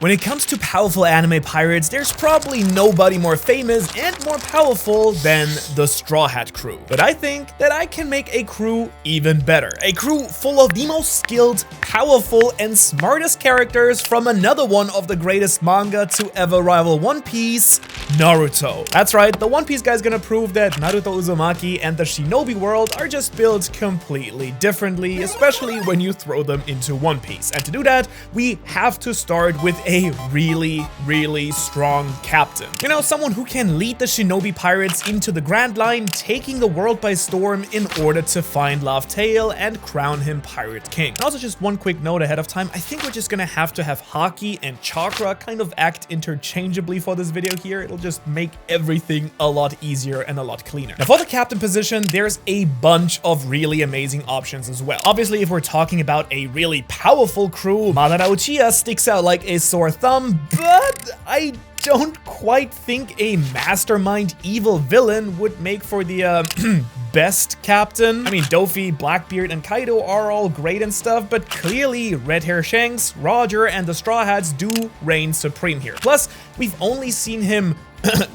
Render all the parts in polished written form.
When it comes to powerful anime pirates, there's probably nobody more famous and more powerful than the Straw Hat crew. But I think that I can make a crew even better. A crew full of the most skilled, powerful, and smartest characters from another one of the greatest manga to ever rival One Piece, Naruto. That's right, the One Piece guy's gonna prove that Naruto Uzumaki and the Shinobi world are just built completely differently, especially when you throw them into One Piece. And to do that, we have to start with a really strong captain. You know, someone who can lead the Shinobi pirates into the Grand Line, taking the world by storm in order to find Laugh Tale and crown him Pirate King. Also, just one quick note ahead of time, I think we're just gonna have to have Haki and Chakra kind of act interchangeably for this video here. It'll just make everything a lot easier and a lot cleaner. Now, for the captain position, there's a bunch of really amazing options as well. Obviously, if we're talking about a really powerful crew, Madara Uchiha sticks out like a sore thumb, but I don't quite think a mastermind evil villain would make for the best captain. I mean, Doffy, Blackbeard, and Kaido are all great and stuff, but clearly Red Hair Shanks, Roger, and the Straw Hats do reign supreme here. Plus, we've only seen him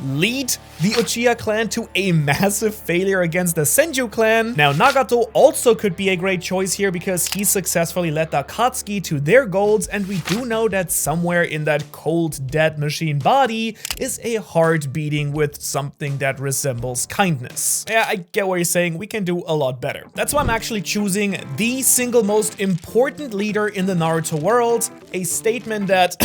lead the Uchiha clan to a massive failure against the Senju clan. Now, Nagato also could be a great choice here because he successfully led the Akatsuki to their goals, and we do know that somewhere in that cold, dead machine body is a heart beating with something that resembles kindness. Yeah, I get what you're saying, we can do a lot better. That's why I'm actually choosing the single most important leader in the Naruto world, a statement that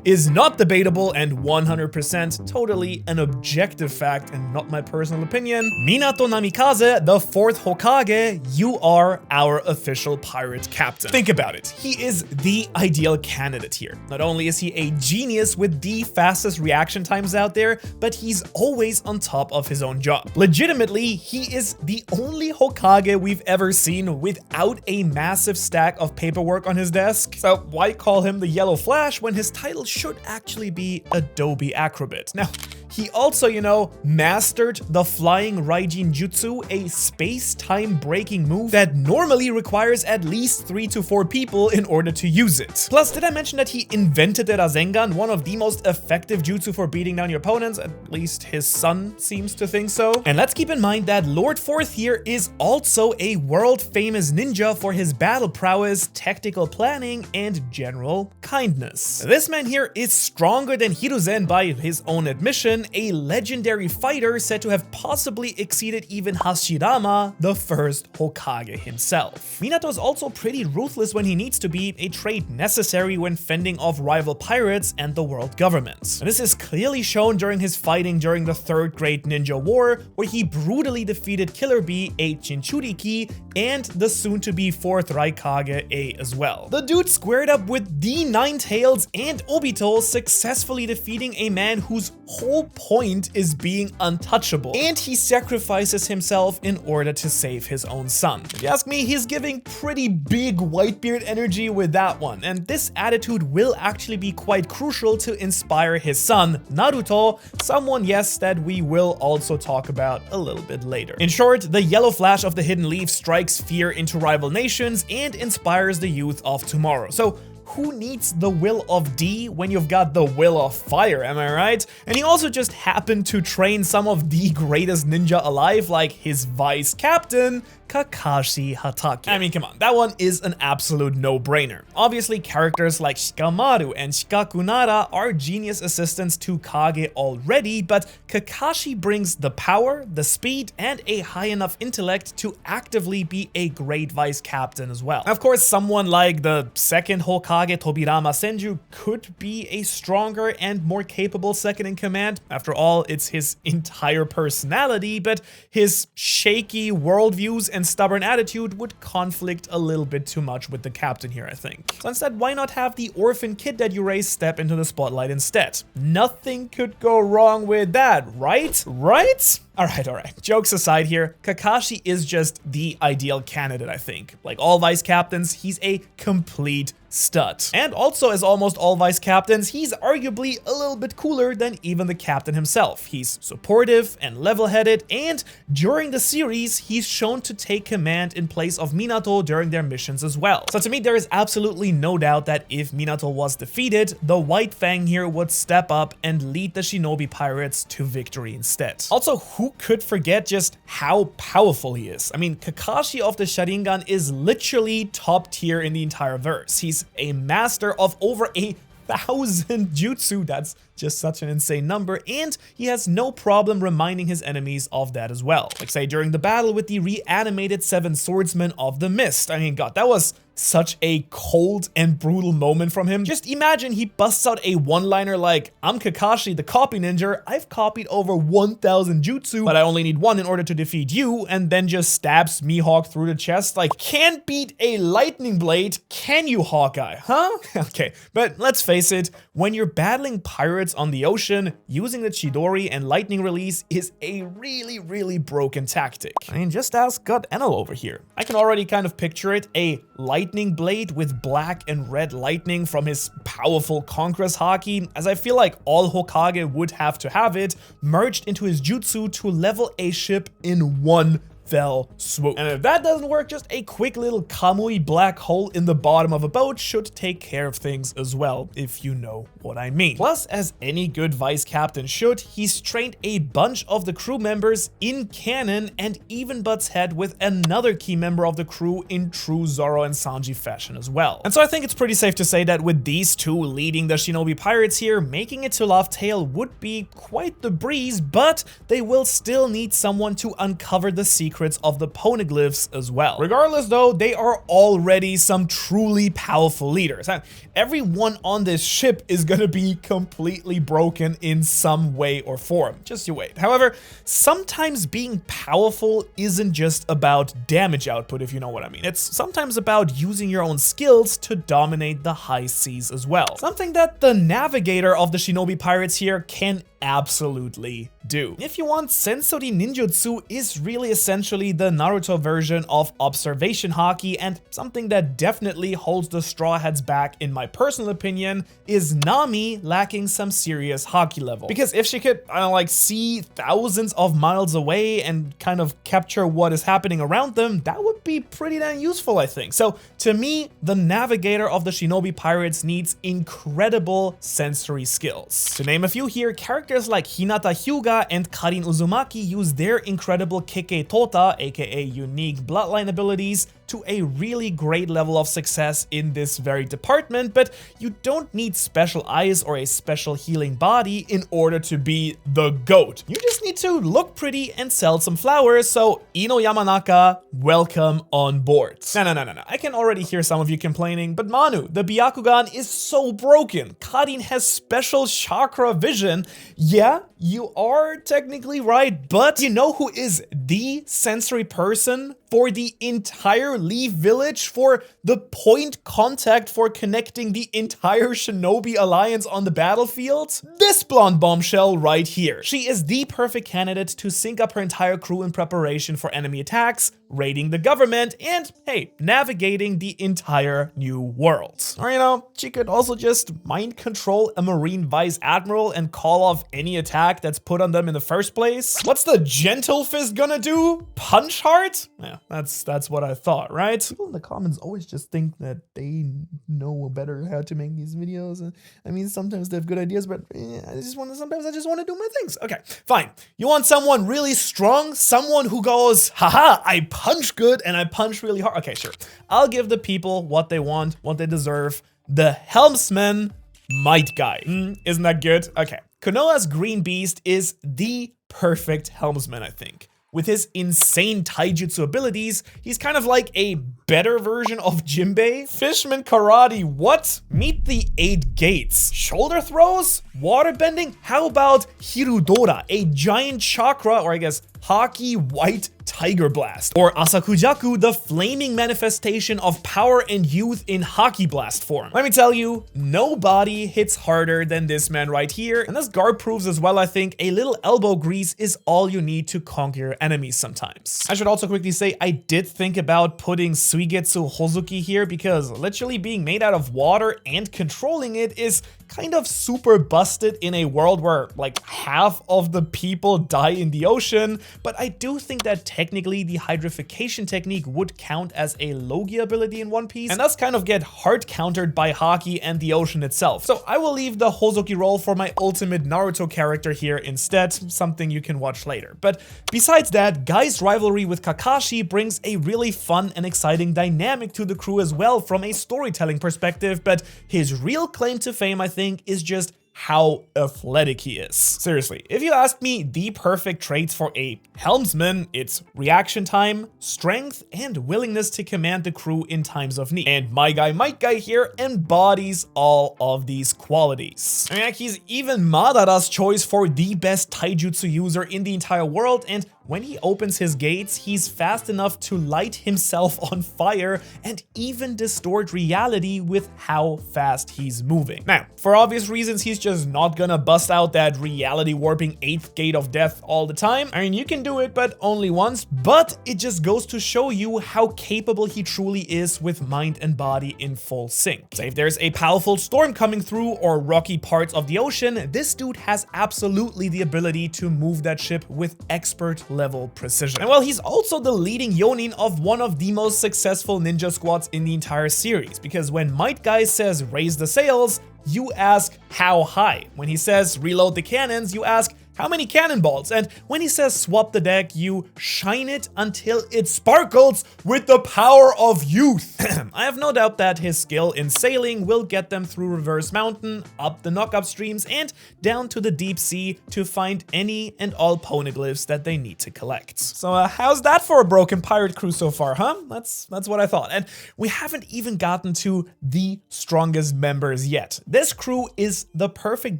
is not debatable and 100% totally an objective fact and not my personal opinion. Minato Namikaze, the 4th Hokage, you are our official pirate captain. Think about it. He is the ideal candidate here. Not only is he a genius with the fastest reaction times out there, but he's always on top of his own job. Legitimately, he is the only Hokage we've ever seen without a massive stack of paperwork on his desk. So why call him the Yellow Flash when his title should actually be Adobe Acrobat? Now, he also, you know, mastered the Flying Raijin Jutsu, a space-time breaking move that normally requires at least 3 to 4 people in order to use it. Plus, did I mention that he invented the Rasengan, one of the most effective jutsu for beating down your opponents? At least his son seems to think so. And let's keep in mind that Lord Fourth here is also a world-famous ninja for his battle prowess, tactical planning, and general kindness. This man here is stronger than Hiruzen by his own admission, a legendary fighter said to have possibly exceeded even Hashirama, the 1st Hokage himself. Minato is also pretty ruthless when he needs to be, a trait necessary when fending off rival pirates and the world government. And this is clearly shown during his fighting during the 3rd Great Ninja War, where he brutally defeated Killer Bee, a Jinchuriki, and the soon-to-be 4th Raikage, A as well. The dude squared up with the Nine Tails and Obito, successfully defeating a man whose whole point is being untouchable, and he sacrifices himself in order to save his own son. If you ask me, he's giving pretty big Whitebeard energy with that one, and this attitude will actually be quite crucial to inspire his son, Naruto, someone, yes, that we will also talk about a little bit later. In short, the Yellow Flash of the Hidden Leaf strikes fear into rival nations and inspires the youth of tomorrow. So who needs the will of D when you've got the will of fire, am I right? And he also just happened to train some of the greatest ninja alive, like his vice captain, Kakashi Hatake. I mean, come on, that one is an absolute no-brainer. Obviously, characters like Shikamaru and Shikakunara are genius assistants to Kage already, but Kakashi brings the power, the speed, and a high enough intellect to actively be a great vice captain as well. Of course, someone like the 2nd Hokage Tobirama Senju could be a stronger and more capable second in command. After all, it's his entire personality, but his shaky worldviews and stubborn attitude would conflict a little bit too much with the captain here, I think. So instead, why not have the orphan kid that you raised step into the spotlight instead? Nothing could go wrong with that, right? Right? All right. Jokes aside here, Kakashi is just the ideal candidate, I think. Like all vice captains, he's a complete stud. And also, as almost all vice captains, he's arguably a little bit cooler than even the captain himself. He's supportive and level-headed, and during the series, he's shown to take command in place of Minato during their missions as well. So to me, there is absolutely no doubt that if Minato was defeated, the White Fang here would step up and lead the Shinobi Pirates to victory instead. Also, who could forget just how powerful he is? I mean, Kakashi of the Sharingan is literally top tier in the entire verse. He's a master of over 1,000 jutsu. That's just such an insane number, and he has no problem reminding his enemies of that as well. Like say during the battle with the reanimated 7 swordsmen of the mist. I mean, god, that was such a cold and brutal moment from him. Just imagine he busts out a one-liner like, "I'm Kakashi, the copy ninja. I've copied over 1,000 jutsu, but I only need 1 in order to defeat you," and then just stabs Mihawk through the chest. Like, can't beat a lightning blade, can you, Hawkeye, huh? Okay, but let's face it, when you're battling pirates on the ocean, using the Chidori and lightning release is a really broken tactic. I mean, just ask God Enel over here. I can already kind of picture it, a lightning blade with black and red lightning from his powerful Conqueror's Haki, as I feel like all Hokage would have to have it, merged into his jutsu to level a ship in one fell swoop. And if that doesn't work, just a quick little Kamui black hole in the bottom of a boat should take care of things as well, if you know what I mean. Plus, as any good vice captain should, he's trained a bunch of the crew members in canon and even butts head with another key member of the crew in true Zoro and Sanji fashion as well. And so I think it's pretty safe to say that with these two leading the Shinobi Pirates here, making it to Laugh Tale would be quite the breeze, but they will still need someone to uncover the secret of the poneglyphs as well. Regardless though, they are already some truly powerful leaders. Everyone on this ship is gonna be completely broken in some way or form. Just you wait. However, sometimes being powerful isn't just about damage output, if you know what I mean. It's sometimes about using your own skills to dominate the high seas as well. Something that the Navigator of the Shinobi Pirates here can absolutely do. If you want, Sensori Ninjutsu is really essentially the Naruto version of observation haki, and something that definitely holds the Straw Hats back, in my personal opinion, is Nami lacking some serious haki level. Because if she could, like, see thousands of miles away and kind of capture what is happening around them, that would be pretty damn useful, I think. So to me, the Navigator of the Shinobi Pirates needs incredible sensory skills. To name a few here, characters like Hinata Hyuga and Karin Uzumaki use their incredible Keke Tota, aka unique bloodline abilities, to a really great level of success in this very department, but you don't need special eyes or a special healing body in order to be the GOAT. You just need to look pretty and sell some flowers, so Ino Yamanaka, welcome on board. No. I can already hear some of you complaining, but Manu, the Byakugan is so broken. Karin has special chakra vision. Yeah, you are technically right, but you know who is the sensory person for the entire Leaf Village, for the point contact for connecting the entire Shinobi Alliance on the battlefield? This blonde bombshell right here. She is the perfect candidate to sync up her entire crew in preparation for enemy attacks, raiding the government, and hey, navigating the entire new world. Or you know, she could also just mind control a Marine Vice Admiral and call off any attack that's put on them in the first place. What's the Gentle Fist gonna do? Punch hard? Yeah, that's what I thought, right? People in the comments always just think that they know better how to make these videos. I mean, sometimes they have good ideas, but sometimes I just want to do my things. Okay, fine. You want someone really strong? Someone who goes, haha, I punch good and I punch really hard. Okay, sure. I'll give the people what they want, what they deserve. The Helmsman Might Guy. Isn't that good? Okay. Konoha's Green Beast is the perfect Helmsman, I think. With his insane taijutsu abilities, he's kind of like a better version of Jinbei. Fishman karate, what? Meet the 8 gates. Shoulder throws? Water bending? How about Hirudora, a giant chakra, or I guess haki white Tiger Blast, or Asakujaku, the flaming manifestation of power and youth in Haki Blast form. Let me tell you, nobody hits harder than this man right here, and this guard proves as well, I think, a little elbow grease is all you need to conquer your enemies sometimes. I should also quickly say I did think about putting Suigetsu Hozuki here because literally being made out of water and controlling it is kind of super busted in a world where like half of the people die in the ocean, but I do think that technically the hydrification technique would count as a Logia ability in One Piece, and thus kind of get hard countered by Haki and the ocean itself. So I will leave the Hozuki role for my ultimate Naruto character here instead, something you can watch later. But besides that, Guy's rivalry with Kakashi brings a really fun and exciting dynamic to the crew as well from a storytelling perspective, but his real claim to fame, I think, is just how athletic he is. Seriously, if you ask me the perfect traits for a helmsman, it's reaction time, strength, and willingness to command the crew in times of need. And my guy Might Guy here embodies all of these qualities. I mean, he's even Madara's choice for the best taijutsu user in the entire world, and when he opens his gates, he's fast enough to light himself on fire and even distort reality with how fast he's moving. Now, for obvious reasons, he's just not gonna bust out that reality warping 8th gate of death all the time. I mean, you can do it, but only once, but it just goes to show you how capable he truly is with mind and body in full sync. So if there's a powerful storm coming through or rocky parts of the ocean, this dude has absolutely the ability to move that ship with expert level precision. And well, he's also the leading yonin of one of the most successful ninja squads in the entire series, because when Might Guy says raise the sails, you ask how high. When he says reload the cannons, you ask how many cannonballs, and when he says swap the deck, you shine it until it sparkles with the power of youth. I have no doubt that his skill in sailing will get them through Reverse Mountain, up the knock-up streams, and down to the deep sea to find any and all poneglyphs that they need to collect. So how's that for a broken pirate crew so far, huh? That's what I thought. And we haven't even gotten to the strongest members yet. This crew is the perfect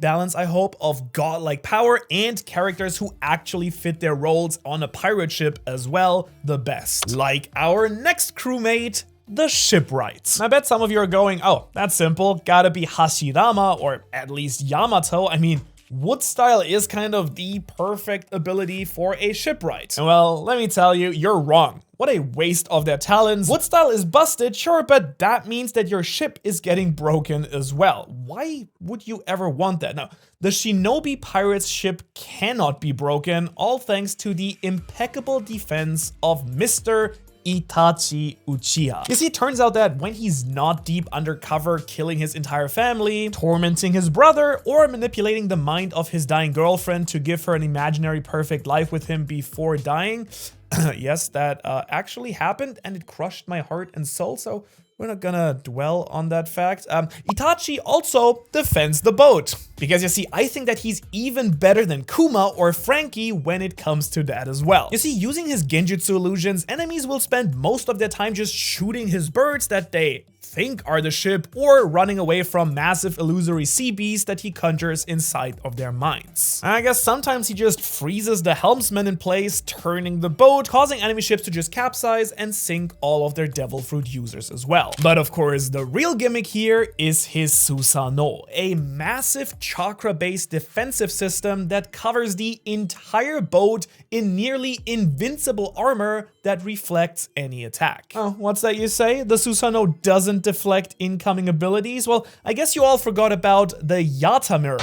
balance, I hope, of godlike power and characters who actually fit their roles on a pirate ship as well the best. Like our next crewmate, the Shipwright. I bet some of you are going, oh, that's simple, gotta be Hashirama or at least Yamato. I mean, wood style is kind of the perfect ability for a shipwright. And well, let me tell you, you're wrong. What a waste of their talents. Wood style is busted, sure, but that means that your ship is getting broken as well. Why would you ever want that? Now, the Shinobi Pirate's ship cannot be broken, all thanks to the impeccable defense of Mr. Itachi Uchiha. You see, it turns out that when he's not deep undercover killing his entire family, tormenting his brother, or manipulating the mind of his dying girlfriend to give her an imaginary perfect life with him before dying, yes, that actually happened, and it crushed my heart and soul, so we're not gonna dwell on that fact. Itachi also defends the boat. Because you see, I think that he's even better than Kuma or Frankie when it comes to that as well. You see, using his genjutsu illusions, enemies will spend most of their time just shooting his birds that they think are the ship, or running away from massive illusory sea beasts that he conjures inside of their minds. And I guess sometimes he just freezes the helmsman in place, turning the boat, causing enemy ships to just capsize and sink all of their devil fruit users as well. But of course, the real gimmick here is his Susanoo, a massive chakra-based defensive system that covers the entire boat in nearly invincible armor that reflects any attack. Oh, what's that you say? The Susanoo doesn't deflect incoming abilities? Well, I guess you all forgot about the Yata mirror.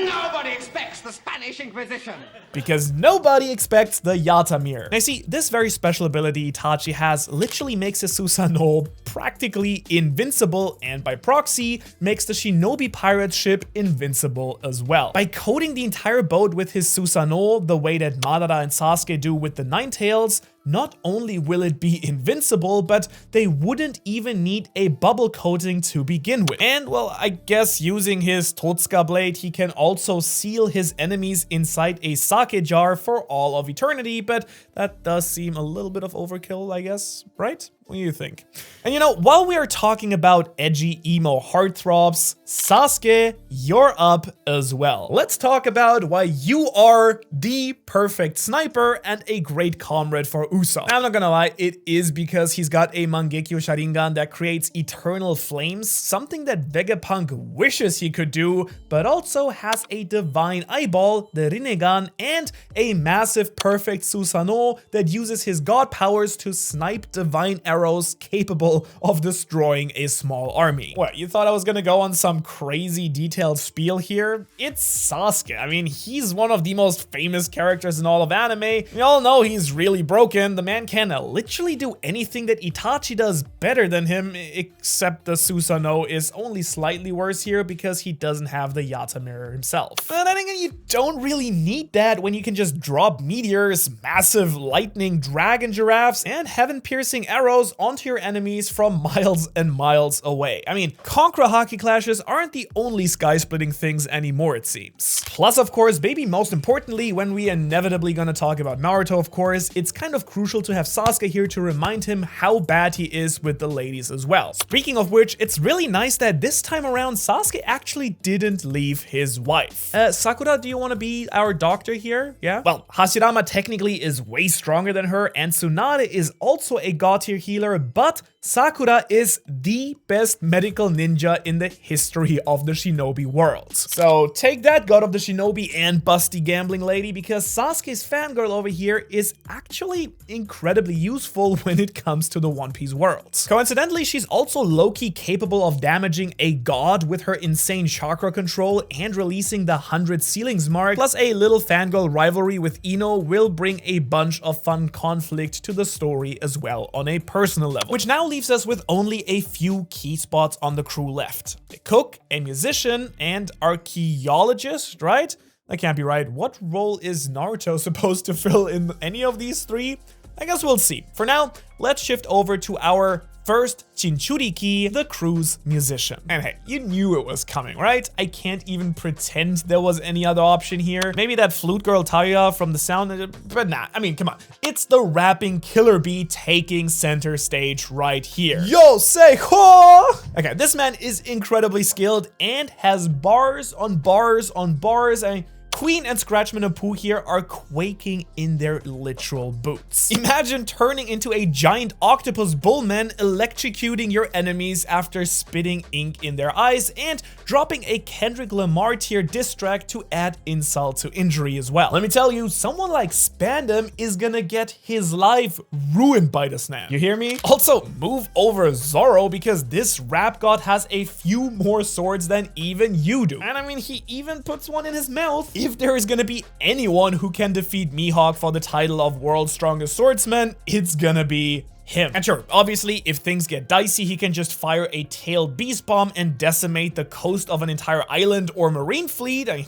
Nobody expects the Spanish Inquisition. Because nobody expects the Yata mirror. Now see, this very special ability Itachi has literally makes his Susanoo practically invincible, and by proxy makes the Shinobi pirate ship invincible as well. By coating the entire boat with his Susanoo the way that Madara and Sasuke do with the Nine Tails, not only will it be invincible, but they wouldn't even need a bubble coating to begin with. And well, I guess using his Totsuka blade, he can also seal his enemies inside a sake jar for all of eternity, but that does seem a little bit of overkill, I guess, right? What do you think? And you know, while we are talking about edgy emo heartthrobs, Sasuke, you're up as well. Let's talk about why you are the perfect sniper and a great comrade for Usopp. I'm not gonna lie, it is because he's got a Mangekyo Sharingan that creates eternal flames, something that Vegapunk wishes he could do, but also has a divine eyeball, the Rinnegan, and a massive perfect Susanoo that uses his god powers to snipe divine arrows capable of destroying a small army. What, you thought I was gonna go on some crazy detailed spiel here? It's Sasuke. I mean, he's one of the most famous characters in all of anime. We all know he's really broken. The man can literally do anything that Itachi does better than him, except the Susanoo is only slightly worse here because he doesn't have the Yata mirror himself. But then again, you don't really need that when you can just drop meteors, massive lightning dragon giraffes, and heaven-piercing arrows onto your enemies from miles and miles away. I mean, Conqueror Haki clashes aren't the only sky-splitting things anymore, it seems. Plus, of course, baby, most importantly, when we inevitably gonna talk about Naruto, of course, it's kind of crucial to have Sasuke here to remind him how bad he is with the ladies as well. Speaking of which, it's really nice that this time around, Sasuke actually didn't leave his wife. Sakura, do you want to be our doctor here? Yeah? Well, Hashirama technically is way stronger than her, and Tsunade is also a god tier healer, but Sakura is the best medical ninja in the history of the shinobi world. So take that, god of the shinobi and busty gambling lady, because Sasuke's fangirl over here is actually incredibly useful when it comes to the One Piece world. Coincidentally, she's also low-key capable of damaging a god with her insane chakra control and releasing the 100 ceilings mark, plus a little fangirl rivalry with Ino will bring a bunch of fun conflict to the story as well on a personal level. Which now leaves us with only a few key spots on the crew left. A cook, a musician, and archaeologist, right? That can't be right. What role is Naruto supposed to fill in any of these three? I guess we'll see. For now, let's shift over to our first Jinchuriki, the crew's musician. And hey, you knew it was coming, right? I can't even pretend there was any other option here. Maybe that flute girl Taya from the sound, but nah, I mean, come on. It's the rapping killer bee taking center stage right here. Yo, say ho! Okay, this man is incredibly skilled and has bars on bars on bars. I mean, Queen and Scratchman and Pooh here are quaking in their literal boots. Imagine turning into a giant octopus bullman, electrocuting your enemies after spitting ink in their eyes, and dropping a Kendrick Lamar tier diss track to add insult to injury as well. Let me tell you, someone like Spandam is gonna get his life ruined by this man. You hear me? Also, move over Zoro, because this rap god has a few more swords than even you do. And I mean, he even puts one in his mouth. If there is gonna be anyone who can defeat Mihawk for the title of World's Strongest Swordsman, it's gonna be him. And sure, obviously, if things get dicey, he can just fire a tailed beast bomb and decimate the coast of an entire island or marine fleet. I mean,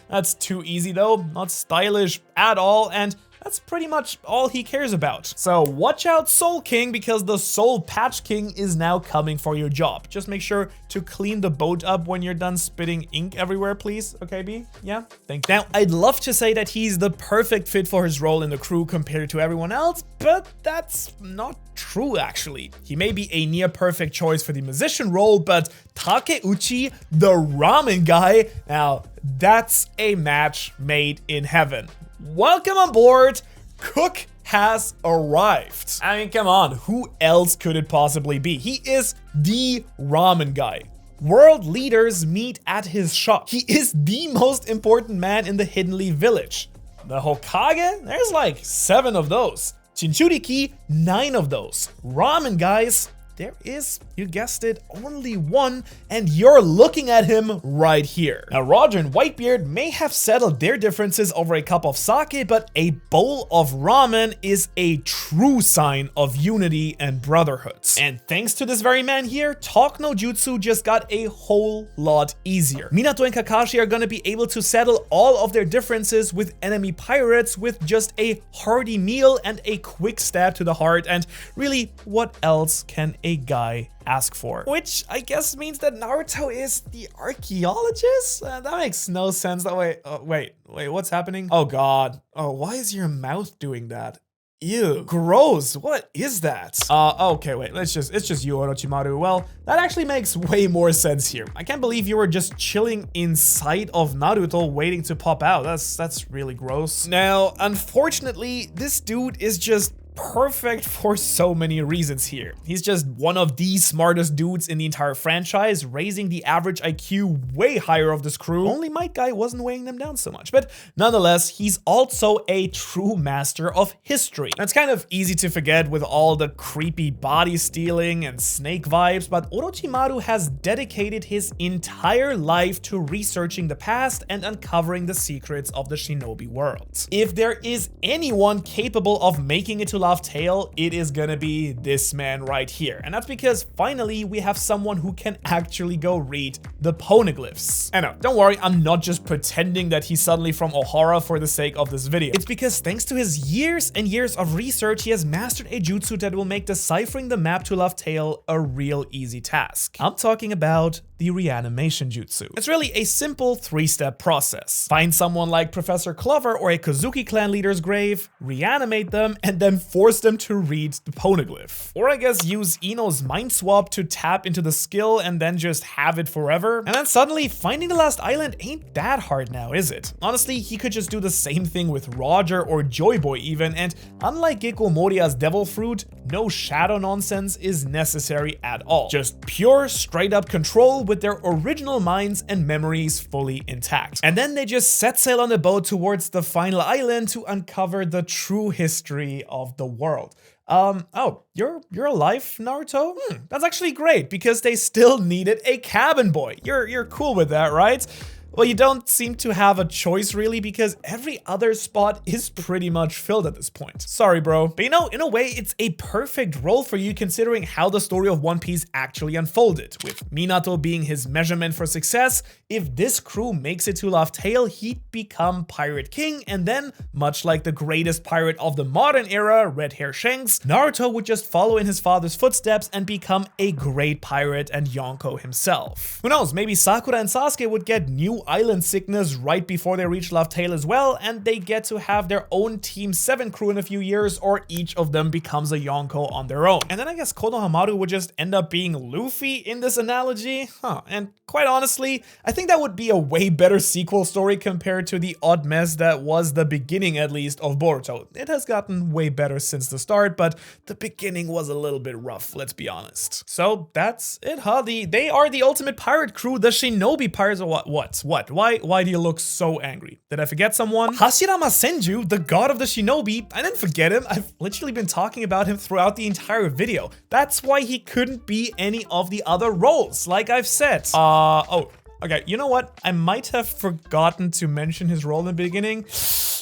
that's too easy though, not stylish at all, and that's pretty much all he cares about. So watch out, Soul King, because the Soul Patch King is now coming for your job. Just make sure to clean the boat up when you're done spitting ink everywhere, please. Okay, B? Yeah? Thank you. Now, I'd love to say that he's the perfect fit for his role in the crew compared to everyone else, but that's not true, actually. He may be a near-perfect choice for the musician role, but Takeuchi, the ramen guy, now that's a match made in heaven. Welcome on board. Cook has arrived. I mean, come on, who else could it possibly be? He is the ramen guy. World leaders meet at his shop. He is the most important man in the Hidden Leaf village. The Hokage? There's like 7 of those. Jinchuriki, 9 of those. Ramen guys, there is, you guessed it, only 1, and you're looking at him right here. Now, Roger and Whitebeard may have settled their differences over a cup of sake, but a bowl of ramen is a true sign of unity and brotherhood. And thanks to this very man here, Talk no Jutsu just got a whole lot easier. Minato and Kakashi are gonna be able to settle all of their differences with enemy pirates with just a hearty meal and a quick stab to the heart, and really, what else can a guy ask for? Which I guess means that Naruto is the archaeologist? That makes no sense. That way, wait, what's happening? Oh god. Oh, why is your mouth doing that? Ew, gross. What is that? Okay, wait, it's just you, Orochimaru. Well, that actually makes way more sense here. I can't believe you were just chilling inside of Naruto waiting to pop out. That's really gross. Now, unfortunately, this dude is just perfect for so many reasons here. He's just one of the smartest dudes in the entire franchise, raising the average IQ way higher of this crew. Only Might Guy wasn't weighing them down so much. But nonetheless, he's also a true master of history. That's kind of easy to forget with all the creepy body stealing and snake vibes, but Orochimaru has dedicated his entire life to researching the past and uncovering the secrets of the shinobi world. If there is anyone capable of making it to Laugh Tale, it is gonna be this man right here. And that's because finally we have someone who can actually go read the poneglyphs. And no, don't worry, I'm not just pretending that he's suddenly from Ohara for the sake of this video. It's because thanks to his years and years of research, he has mastered a jutsu that will make deciphering the map to Laugh Tale a real easy task. I'm talking about the reanimation jutsu. It's really a simple 3-step process. Find someone like Professor Clover or a Kozuki clan leader's grave, reanimate them, and then force them to read the poneglyph. Or I guess use Ino's mind swap to tap into the skill and then just have it forever. And then suddenly finding the last island ain't that hard now, is it? Honestly, he could just do the same thing with Roger or Joy Boy even, and unlike Gekko Moriya's devil fruit, no shadow nonsense is necessary at all. Just pure, straight up control with their original minds and memories fully intact. And then they just set sail on the boat towards the final island to uncover the true history of the world. Oh, you're alive, Naruto? That's actually great because they still needed a cabin boy. You're cool with that, right? Well, you don't seem to have a choice really because every other spot is pretty much filled at this point. Sorry, bro. But you know, in a way, it's a perfect role for you considering how the story of One Piece actually unfolded. With Minato being his measurement for success, if this crew makes it to Laugh Tale, he'd become Pirate King, and then, much like the greatest pirate of the modern era, Red Hair Shanks, Naruto would just follow in his father's footsteps and become a great pirate and Yonko himself. Who knows, maybe Sakura and Sasuke would get new island sickness right before they reach Laugh Tale as well, and they get to have their own Team 7 crew in a few years, or each of them becomes a Yonko on their own. And then I guess Konohamaru would just end up being Luffy in this analogy? And quite honestly, I think that would be a way better sequel story compared to the odd mess that was the beginning, at least, of Boruto. It has gotten way better since the start, but the beginning was a little bit rough, let's be honest. So that's it, huh? They are the ultimate pirate crew, the shinobi pirates. What? Why do you look so angry? Did I forget someone? Hashirama Senju, the god of the shinobi. I didn't forget him. I've literally been talking about him throughout the entire video. That's why he couldn't be any of the other roles, like I've said. Oh, okay, you know what? I might have forgotten to mention his role in the beginning.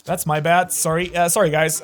That's my bad. Sorry guys.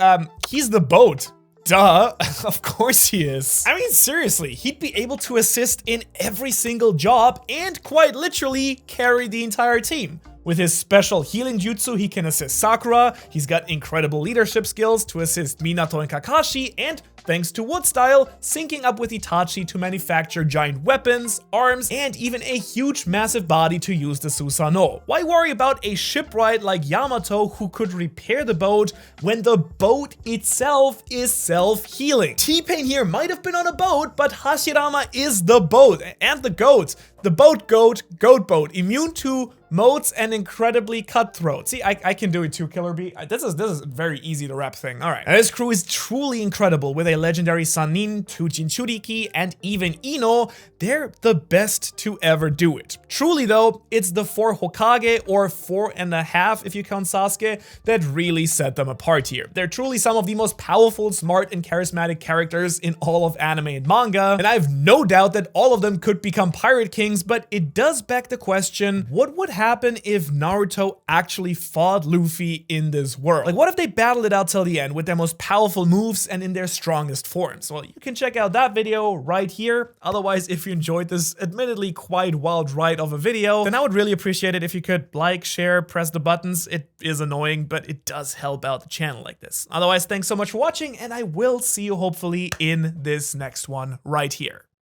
He's the boat. Duh, of course he is. I mean, seriously, he'd be able to assist in every single job and quite literally carry the entire team. With his special healing jutsu, he can assist Sakura, he's got incredible leadership skills to assist Minato and Kakashi, and thanks to Wood Style, syncing up with Itachi to manufacture giant weapons, arms, and even a huge massive body to use the Susanoo. Why worry about a shipwright like Yamato who could repair the boat when the boat itself is self-healing? T-Pain here might have been on a boat, but Hashirama is the boat, and the goat. The boat boat, immune to moats and incredibly cutthroat. See, I can do it too, Killer Bee. This is very easy to rap thing. All right. And this crew is truly incredible with a legendary Sannin, two Jinchuriki, and even Ino. They're the best to ever do it. Truly though, it's the 4 Hokage, or 4.5 if you count Sasuke, that really set them apart here. They're truly some of the most powerful, smart, and charismatic characters in all of anime and manga, and I have no doubt that all of them could become Pirate Kings, but it does beg the question, what would happen if Naruto actually fought Luffy in this world? Like, what if they battled it out till the end with their most powerful moves and in their strongest forms? Well, you can check out that video right here. Otherwise, if you enjoyed this admittedly quite wild ride of a video, then I would really appreciate it if you could like, share, press the buttons. It is annoying, but it does help out the channel like this. Otherwise, thanks so much for watching, and I will see you hopefully in this next one right here.